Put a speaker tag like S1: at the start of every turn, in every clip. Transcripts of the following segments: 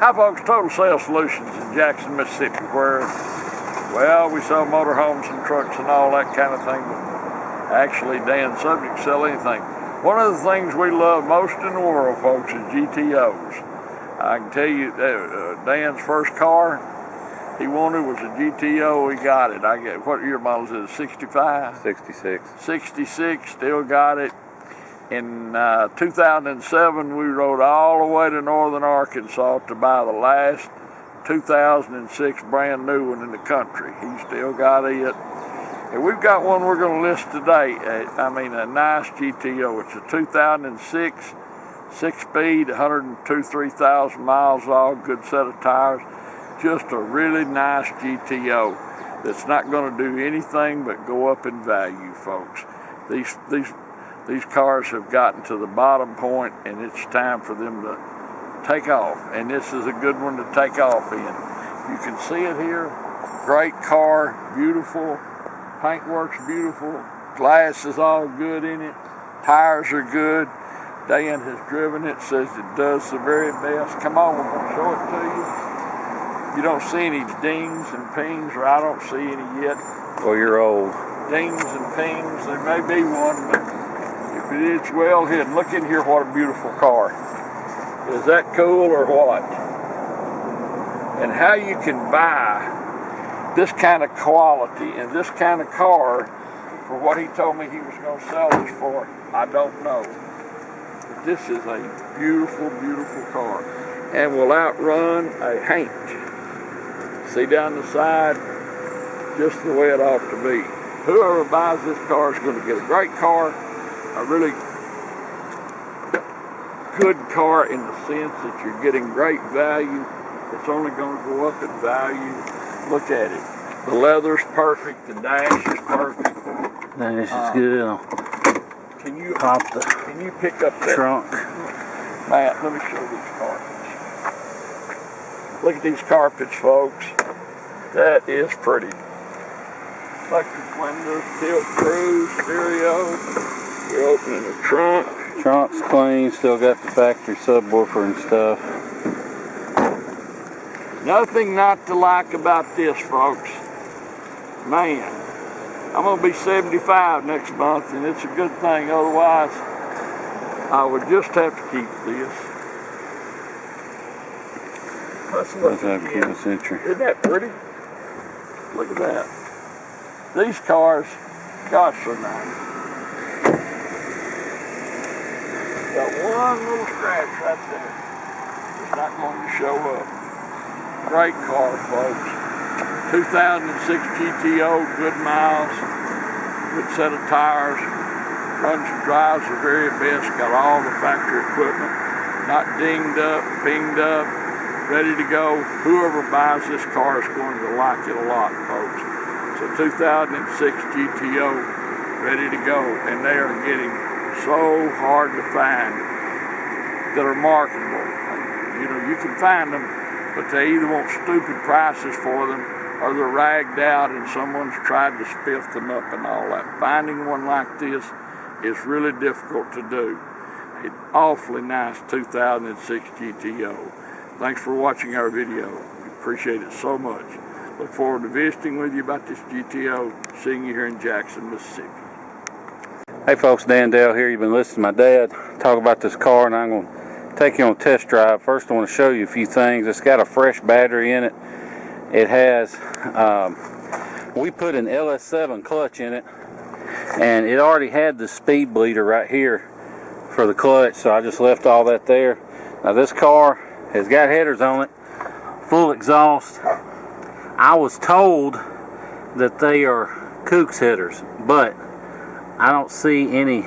S1: Hi folks, Total Sales Solutions in Jackson, Mississippi, where, well, we sell motorhomes and trucks and all that kind of thing, but actually Dan's subject to sell anything. One of the things we love most in the world, folks, is GTOs. I can tell you that Dan's first car he wanted was a GTO. He got it. What year model is it? 65?
S2: 66.
S1: 66, still got it. In 2007, we rode all the way to northern Arkansas to buy the last 2006 brand new one in the country. He still got it. And we've got one we're going to list today. A nice GTO. It's a 2006, 6-speed, 102,000 miles, all good set of tires. Just a really nice GTO that's not going to do anything but go up in value, folks. These cars have gotten to the bottom point, and it's time for them to take off. And this is a good one to take off in. You can see it here. Great car, beautiful. Paintwork's beautiful. Glass is all good in it. Tires are good. Dan has driven it, says it does the very best. Come on, we're going to show it to you. You don't see any dings and pings, or I don't see any yet.
S2: Well, you're old.
S1: Dings and pings, there may be one, but if it is well hidden. Look in here, what a beautiful car. Is that cool or what? And how you can buy this kind of quality and this kind of car for what he told me he was going to sell this for, I don't know. But this is a beautiful, beautiful car. And will outrun a Haint. See down the side, just the way it ought to be. Whoever buys this car is going to get a great car, a really good car in the sense that you're getting great value. It's only going to go up in value. Look at it. The leather's perfect. The dash is perfect.
S2: Dash is good.
S1: Can you pick up that
S2: trunk?
S1: Matt, let me show these carpets. Look at these carpets, folks. That is pretty. Electric windows, tilt cruise, stereo. We're opening the trunk.
S2: Trunk's clean, still got the factory subwoofer and stuff.
S1: Nothing not to like about this, folks. Man, I'm going to be 75 next month, and it's a good thing. Otherwise, I would just have to keep this. Let's look again. Isn't that pretty? Look at that. These cars, gosh, they're nice. Got one little scratch right there. It's not going to show up. Great car, folks. 2006 GTO, good miles, good set of tires. Runs and drives the very best. Got all the factory equipment. Not dinged up, pinged up, ready to go. Whoever buys this car is going to like it a lot, folks. It's a 2006 GTO, ready to go. And they are getting so hard to find that are marketable. You know, you can find them, but they either want stupid prices for them or they're ragged out and someone's tried to spiff them up and all that. Finding one like this is really difficult to do. An awfully nice 2006 GTO. Thanks for watching our video. We appreciate it so much. Look forward to visiting with you about this GTO, seeing you here in Jackson, Mississippi.
S2: Hey folks, Dan Dale here. You've been listening to my dad talk about this car, and I'm going to take you on a test drive. First, I want to show you a few things. It's got a fresh battery in it. It has, we put an LS7 clutch in it, and it already had the speed bleeder right here for the clutch, so I just left all that there. Now this car has got headers on it, full exhaust. I was told that they are Kooks headers, but I don't see any,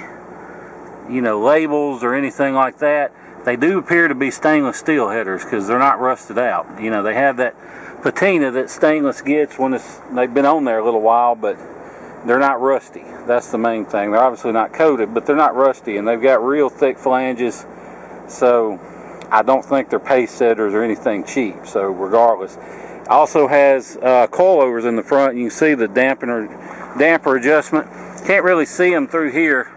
S2: labels or anything like that. They do appear to be stainless steel headers because they're not rusted out. They have that patina that stainless gets when they've been on there a little while, but they're not rusty. That's the main thing. They're obviously not coated, but they're not rusty, and they've got real thick flanges, so I don't think they're pace setters or anything cheap. So regardless, also has coilovers in the front. You can see the damper adjustment. Can't really see them through here,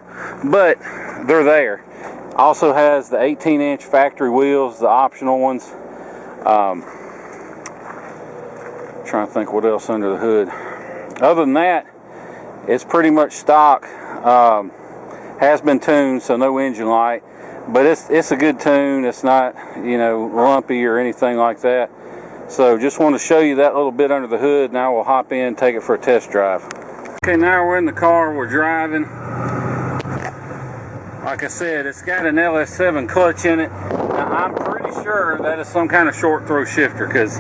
S2: but they're there. Also has the 18-inch factory wheels, the optional ones. Trying to think what else under the hood. Other than that, it's pretty much stock. Has been tuned, so no engine light, but it's a good tune. It's not, you know, lumpy or anything like that. So just want to show you that little bit under the hood. Now we'll hop in and take it for a test drive. Okay, now we're in the car, we're driving. Like I said, it's got an LS7 clutch in it. Now I'm pretty sure that is some kind of short throw shifter, because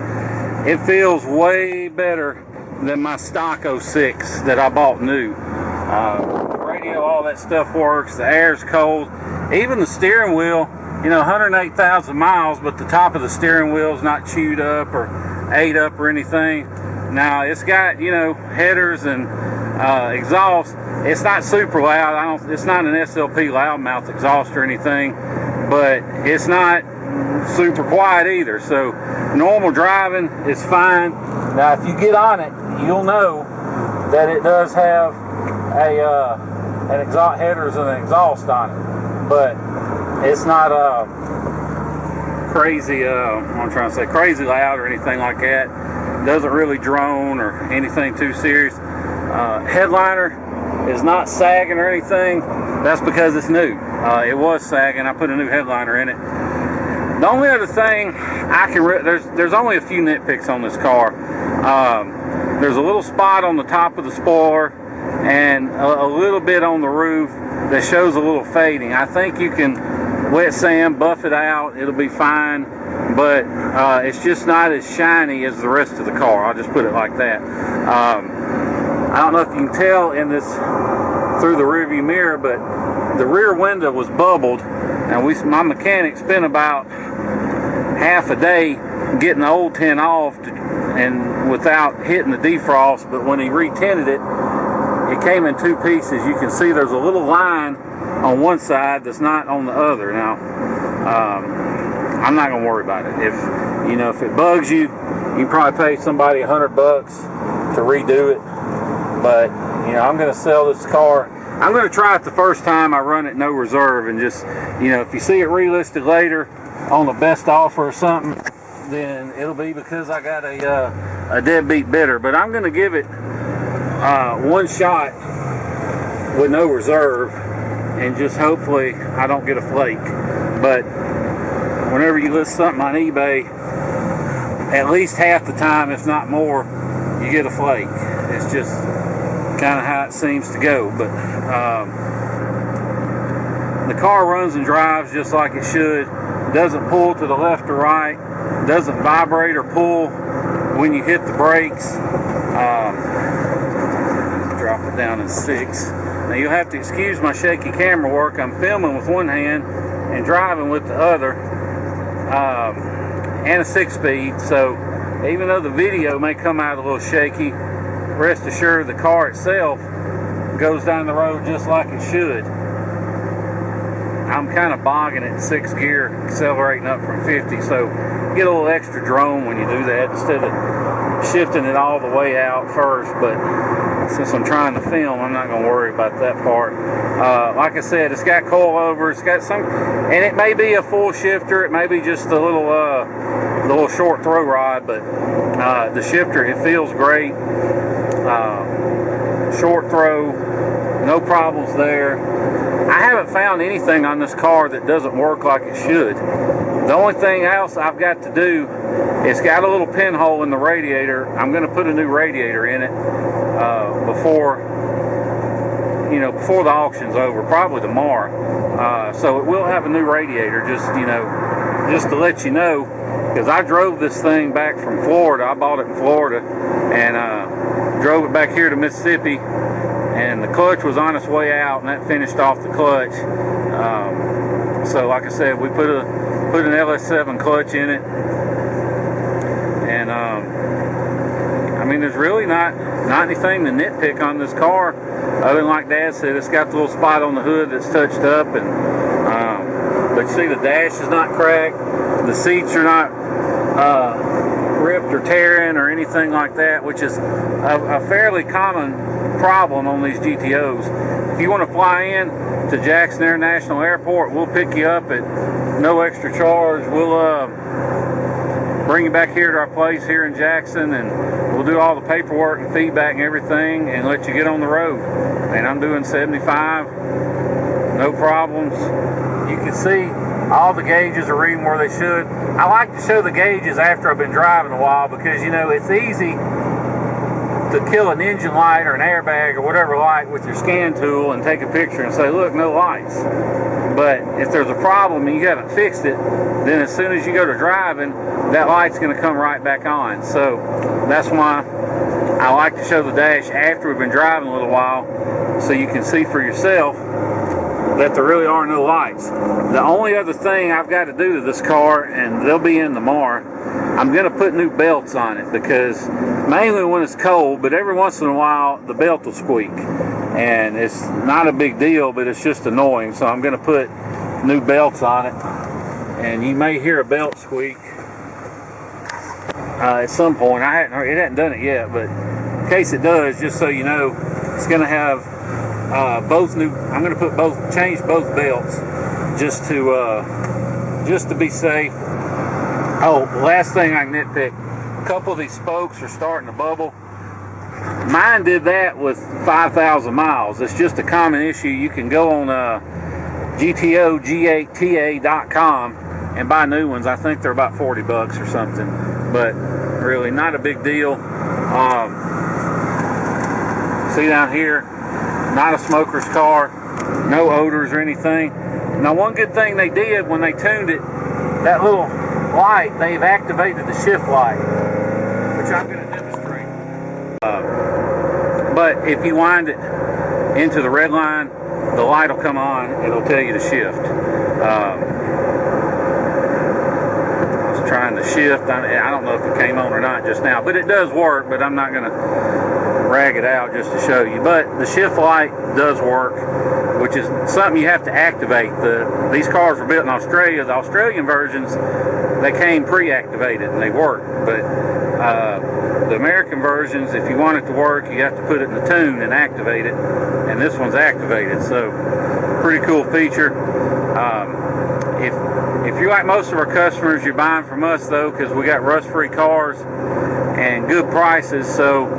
S2: it feels way better than my stock 06 that I bought new. The radio, all that stuff works. The air's cold. Even the steering wheel, you know, 108,000 miles, but the top of the steering wheel is not chewed up or ate up or anything. Now it's got, you know, headers and exhaust. It's not super loud. It's not an SLP loudmouth exhaust or anything, but it's not super quiet either. So normal driving is fine. Now if you get on it, you'll know that it does have an exhaust headers and an exhaust on it, but it's not crazy. I'm trying to say crazy loud or anything like that. It doesn't really drone or anything too serious. Headliner is not sagging or anything. That's because it's new. It was sagging. I put a new headliner in it. The only other thing there's only a few nitpicks on this car. There's a little spot on the top of the spoiler and a little bit on the roof that shows a little fading. I think you can wet sand, buff it out, it'll be fine, but it's just not as shiny as the rest of the car. I'll just put it like that. I don't know if you can tell in this through the rearview mirror, but the rear window was bubbled, and my mechanic spent about half a day getting the old tint off and without hitting the defrost. But when he retinted it, it came in two pieces. You can see there's a little line on one side that's not on the other. Now I'm not gonna worry about it. If it bugs you, you can probably pay somebody $100 to redo it. But I'm gonna sell this car. I'm gonna try it the first time I run it no reserve, and just if you see it relisted later on the best offer or something, then it'll be because I got a deadbeat bidder. But I'm gonna give it one shot with no reserve, and just hopefully I don't get a flake. But whenever you list something on eBay, at least half the time, if not more, you get a flake. It's just kind of how it seems to go. But the car runs and drives just like it should. Doesn't pull to the left or right. Doesn't vibrate or pull when you hit the brakes. Drop it down in 6. Now you'll have to excuse my shaky camera work. I'm filming with one hand and driving with the other, and a 6-speed. So even though the video may come out a little shaky, rest assured the car itself goes down the road just like it should. I'm kind of bogging it in 6th gear, accelerating up from 50, so get a little extra drone when you do that instead of shifting it all the way out first. But since I'm trying to film, I'm not going to worry about that part. Like I said, it's got coilovers, it's got some, and it may be a full shifter, it may be just a little short throw rod, but the shifter, it feels great. Short throw, no problems there. I haven't found anything on this car that doesn't work like it should. The only thing else I've got to do, it's got a little pinhole in the radiator. I'm going to put a new radiator in it before the auction's over, probably tomorrow. So it will have a new radiator, just to let you know, because I drove this thing back from Florida. I bought it in Florida and drove it back here to Mississippi, and the clutch was on its way out, and that finished off the clutch. So like I said, we put an LS7 clutch in it, and I mean, there's really not anything to nitpick on this car, other than, like Dad said, it's got the little spot on the hood that's touched up, and but you see the dash is not cracked, the seats are not ripped or tearing or anything like that, which is a fairly common problem on these GTOs. If you want to fly in to Jackson International Airport, we'll pick you up at no extra charge. We'll bring you back here to our place here in Jackson, and we'll do all the paperwork and feedback and everything and let you get on the road. And I'm doing 75, no problems. You can see all the gauges are reading where they should. I like to show the gauges after I've been driving a while because, you know, it's easy to kill an engine light or an airbag or whatever light with your scan tool and take a picture and say, look, no lights. But if there's a problem and you haven't fixed it, then as soon as you go to driving, that light's going to come right back on. So that's why I like to show the dash after we've been driving a little while so you can see for yourself that there really are no lights. The only other thing I've got to do to this car, and they'll be in tomorrow, I'm going to put new belts on it because mainly when it's cold, but every once in a while the belt will squeak. And it's not a big deal, but it's just annoying. So I'm going to put new belts on it. And you may hear a belt squeak at some point. It hadn't done it yet, but in case it does, just so you know, it's going to have both new. I'm going to change both belts just to be safe. Oh, last thing I can nitpick, a couple of these spokes are starting to bubble. Mine did that with 5,000 miles. It's just a common issue. You can go on GTO, G8TA.com and buy new ones. I think they're about 40 bucks or something, but really not a big deal. See down here, not a smoker's car, no odors or anything. Now, one good thing they did when they tuned it, that little light, they've activated the shift light, which I'm going to demonstrate. But if you wind it into the red line, the light will come on. It'll tell you to shift. I was trying to shift. I don't know if it came on or not just now, but it does work. But I'm not going to rag it out just to show you. But the shift light does work, which is something you have to activate. These cars were built in Australia. The Australian versions, they came pre-activated and they work. But the American versions, if you want it to work, you have to put it in the tune and activate it. And this one's activated, so pretty cool feature. If you're like most of our customers, you're buying from us though, because we got rust-free cars and good prices. So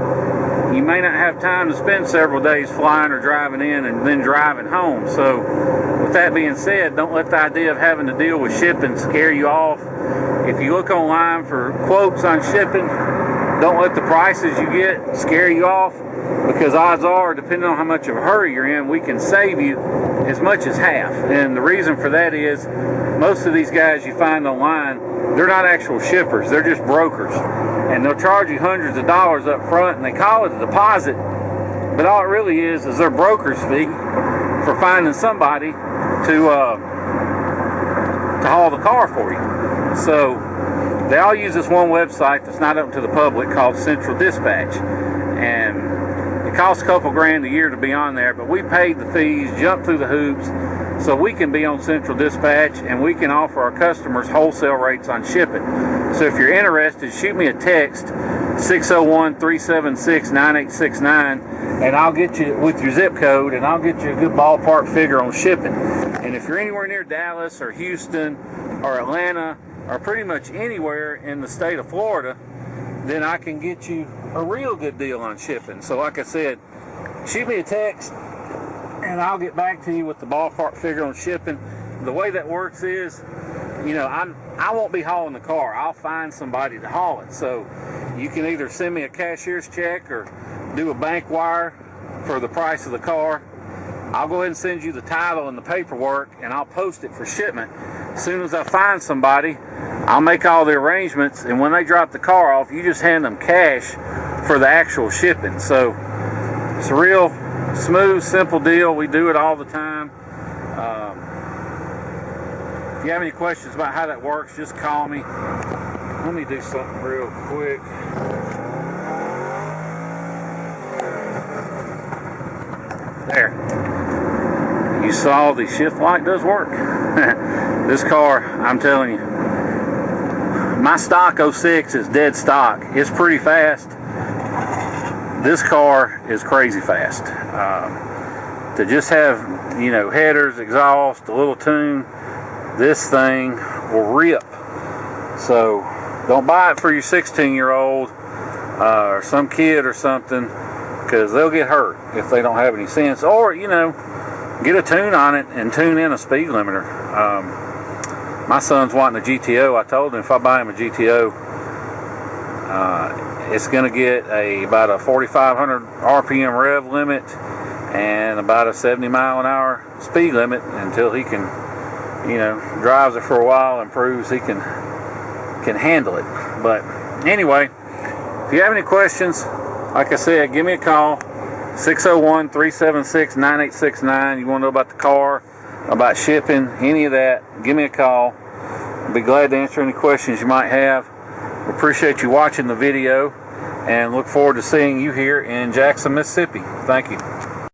S2: you may not have time to spend several days flying or driving in and then driving home. So with that being said, don't let the idea of having to deal with shipping scare you off. If you look online for quotes on shipping, don't let the prices you get scare you off, because odds are, depending on how much of a hurry you're in, we can save you as much as half. And the reason for that is most of these guys you find online, they're not actual shippers, they're just brokers. And they'll charge you hundreds of dollars up front, and they call it a deposit, but all it really is their broker's fee for finding somebody to haul the car for you. So they all use this one website that's not open to the public called Central Dispatch, and it costs a couple grand a year to be on there, but we paid the fees, jumped through the hoops, so we can be on Central Dispatch and we can offer our customers wholesale rates on shipping. So if you're interested, shoot me a text, 601-376-9869, and I'll get you with your zip code, and I'll get you a good ballpark figure on shipping. And if you're anywhere near Dallas or Houston or Atlanta or pretty much anywhere in the state of Florida, then I can get you a real good deal on shipping. So like I said, shoot me a text and I'll get back to you with the ballpark figure on shipping. The way that works is, you know, I won't be hauling the car. I'll find somebody to haul it. So you can either send me a cashier's check or do a bank wire for the price of the car. I'll go ahead and send you the title and the paperwork, and I'll post it for shipment. As soon as I find somebody, I'll make all the arrangements, and when they drop the car off, you just hand them cash for the actual shipping. So it's a real smooth, simple deal. We do it all the time. If you have any questions about how that works, just call me. Let me do something real quick. There. You saw the shift light does work. This car, I'm telling you, my stock 06 is dead stock. It's pretty fast. This car is crazy fast. To just have, you know, headers, exhaust, a little tune, this thing will rip. So Don't buy it for your 16-year-old or some kid or something, because they'll get hurt if they don't have any sense. Or, you know, get a tune on it and tune in a speed limiter. My son's wanting a GTO. I told him if I buy him a GTO, it's going to get about a 4,500 RPM rev limit and about a 70 mile an hour speed limit until he can, you know, drives it for a while and proves he can handle it. But anyway, if you have any questions, like I said, give me a call, 601-376-9869. You want to know about the car, about shipping, any of that, give me a call. I'll be glad to answer any questions you might have. We appreciate you watching the video and look forward to seeing you here in Jackson, Mississippi. Thank you.